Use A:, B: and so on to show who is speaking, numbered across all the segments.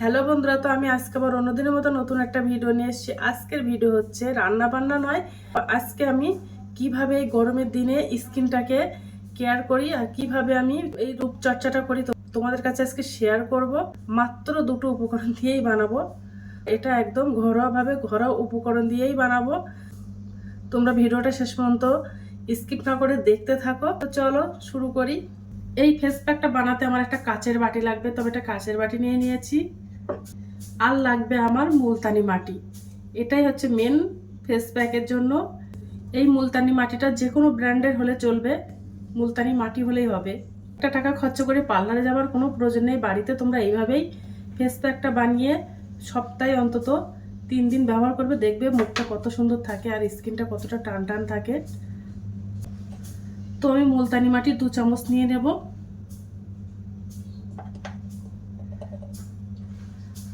A: Hello বন্ধুরা, তো আমি আজকে আবার অন্যদিনের মতো নতুন একটা ভিডিও নিয়ে এসেছি। আজকের ভিডিও হচ্ছে রান্না বান্না নয়। আজকে আমি কিভাবে এই গরমের দিনে স্কিনটাকে কেয়ার করি আর কিভাবে আমি এই রূপচর্চাটা করি তোমাদের কাছে আজকে শেয়ার করব। মাত্র দুটো উপকরণ দিয়েই বানাবো। এটা একদম ঘরোয়াভাবে ঘরোয়া উপকরণ দিয়েই বানাবো। তোমরা ভিডিওটা শেষ পর্যন্ত স্কিপ না করে দেখতে থাকো। তো চলো শুরু করি। এই ফেস প্যাকটা বানাতে আমার একটা কাচের বাটি লাগবে, তবে এটা কাচের বাটি নিয়ে নিয়েছি। আর লাগবে আমার মুলতানি মাটি। এটাই হচ্ছে মেন ফেস প্যাকের জন্য। এই মুলতানি মাটিটা যে কোনো ব্র্যান্ডের হলে চলবে, মুলতানি মাটি হলেই হবে। একটা টাকা খরচ করে পার্লারে যাওয়ার কোনো প্রয়োজন নেই। বাড়িতে তোমরা এইভাবেই ফেস প্যাকটা বানিয়ে সপ্তাহে অন্তত 3 দিন ব্যবহার করবে, দেখবে মুখটা কত সুন্দর থাকে আর স্কিনটা কতটা টান টান থাকে। তো আমি মুলতানি মাটি 2 চামচ নিয়ে নেব।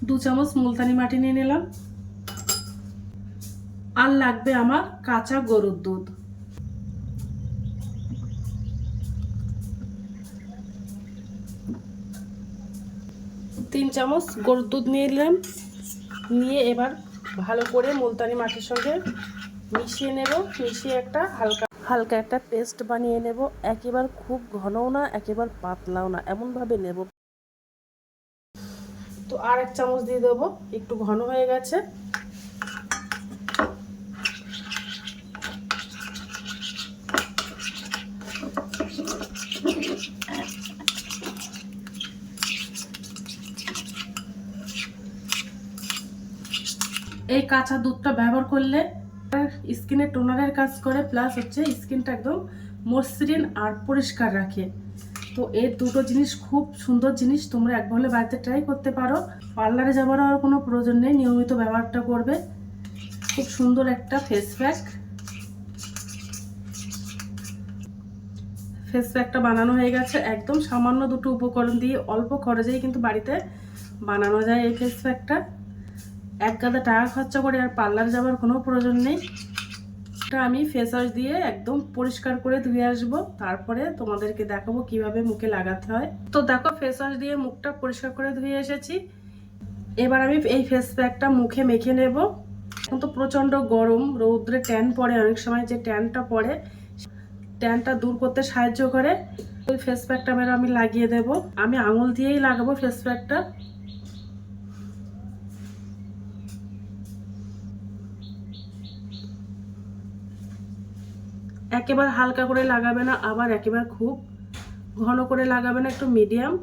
A: 2 চামচ মুলতানি মাটি নিয়ে নিলাম। আর লাগবে আমার কাঁচা গরুর দুধ। 3 চামচ গরুর দুধ নিয়ে নিলাম। নিয়ে এবার ভালো করে মুলতানি মাটির সঙ্গে মিশিয়ে নেব। মিশিয়ে একটা হালকা একটা পেস্ট বানিয়ে নেব। একেবারে খুব ঘনও না, একেবারে পাতলাও না, এমনভাবে নেব। তো আর 1 চামচ দিয়ে দেবো, একটু ঘন হয়ে গেছে। এই কাঁচা দুধটা ব্যবহার করলে স্কিনের টোনারের কাজ করে, প্লাস হচ্ছে স্কিনটা একদম মসৃণ আর পরিষ্কার রাখে। তো এই দুটো জিনিস খুব সুন্দর জিনিস, তোমরা একবার হলে বাড়িতে ট্রাই করতে পারো। পার্লারে যাওয়ার আর কোনো প্রয়োজন নেই, নিয়মিত ব্যবহারটা করবে। খুব সুন্দর একটা ফেস প্যাকটা বানানো হয়ে গেছে। একদম সামান্য দুটো উপকরণ দিয়ে অল্প খরচেই কিন্তু বাড়িতে বানানো যায় এই ফেস প্যাকটা। এক গাদা টাকা খরচা করে আর পার্লার যাওয়ার কোনো প্রয়োজন নেই। এটা আমি ফেস ওয়াশ দিয়ে একদম পরিষ্কার করে ধুয়ে আসবো, তারপরে তোমাদেরকে দেখাবো কিভাবে মুখে লাগাতে হয়। তো দেখো, ফেস ওয়াশ দিয়ে মুখটা পরিষ্কার করে ধুয়ে এসেছি। এবার আমি এই ফেস প্যাকটা মুখে মেখে নেব। এখন তো প্রচণ্ড গরম, রৌদ্রে ট্যান পড়ে, অনেক সময় যে ট্যানটা পড়ে, ট্যানটা দূর করতে সাহায্য করে। ওই ফেস প্যাকটা আমি লাগিয়ে দেব। আমি আঙুল দিয়েই লাগাবো ফেস প্যাকটা। একেবারে হালকা করে লাগাবে না, আবার একেবারে খুব ঘন করে লাগাবে না, একটু মিডিয়াম।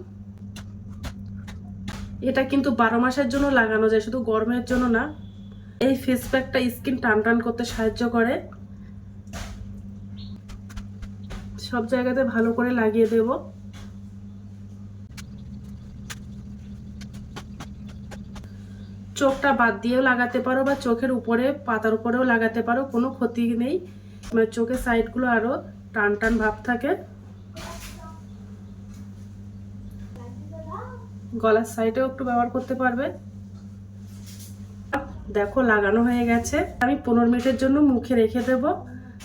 A: এটা কিন্তু 12 মাসের জন্য লাগানো যায়, শুধু গরমের জন্য না। এই ফেস প্যাকটা স্কিন টান টান করতে সাহায্য করে। সব জায়গাতে ভালো করে লাগিয়ে দেব। চোখটা বাদ দিয়েও লাগাতে পারো বা চোখের উপরে পাতার উপরেও লাগাতে পারো, কোনো ক্ষতি নেই। মানে চোখের সাইডগুলো আরো টান টান ভাব থাকে। গলার সাইডেও একটু ব্যবহার করতে পারবে। দেখো লাগানো হয়ে গেছে। আমি 15 মিনিটের জন্য মুখে রেখে দেব।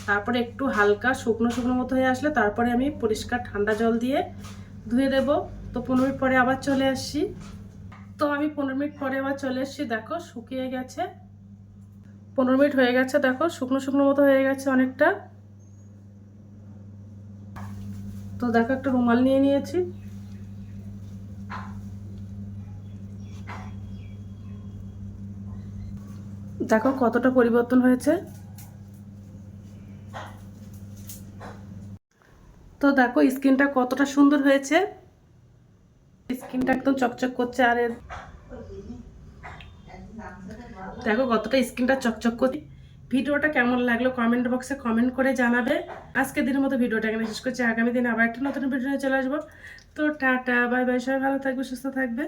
A: তারপরে একটু হালকা শুকনো শুকনো মতো হয়ে আসলে তারপরে আমি পরিষ্কার ঠান্ডা জল দিয়ে ধুয়ে দেব। তো 15 মিনিট পরে আবার চলে আসছি। তো আমি 15 মিনিট পরে আবার চলে এসেছি। দেখো শুকিয়ে গেছে। 15 মিনিট হয়ে গেছে, দেখো শুকনো শুকনো মতো হয়ে গেছে অনেকটা। তো দেখো একটা রুমাল নিয়ে নিয়েছি। দেখো কতটা পরিবর্তন হয়েছে। তো দেখো স্কিনটা কতটা সুন্দর হয়েছে। স্কিনটা একদম চকচক করছে। আর দেখো কতটা স্কিনটা চকচক করছে। ভিডিওটা কেমন লাগলো কমেন্ট বক্সে কমেন্ট করে জানাবে। আজকের দিনের মতো ভিডিওটা এখানে শেষ করছি। আগামী দিন আবার একটা নতুন ভিডিও নিয়ে চলে আসবো। তো টাটা, বাই বাই, সবাই ভালো থাকবে, সুস্থ থাকবে।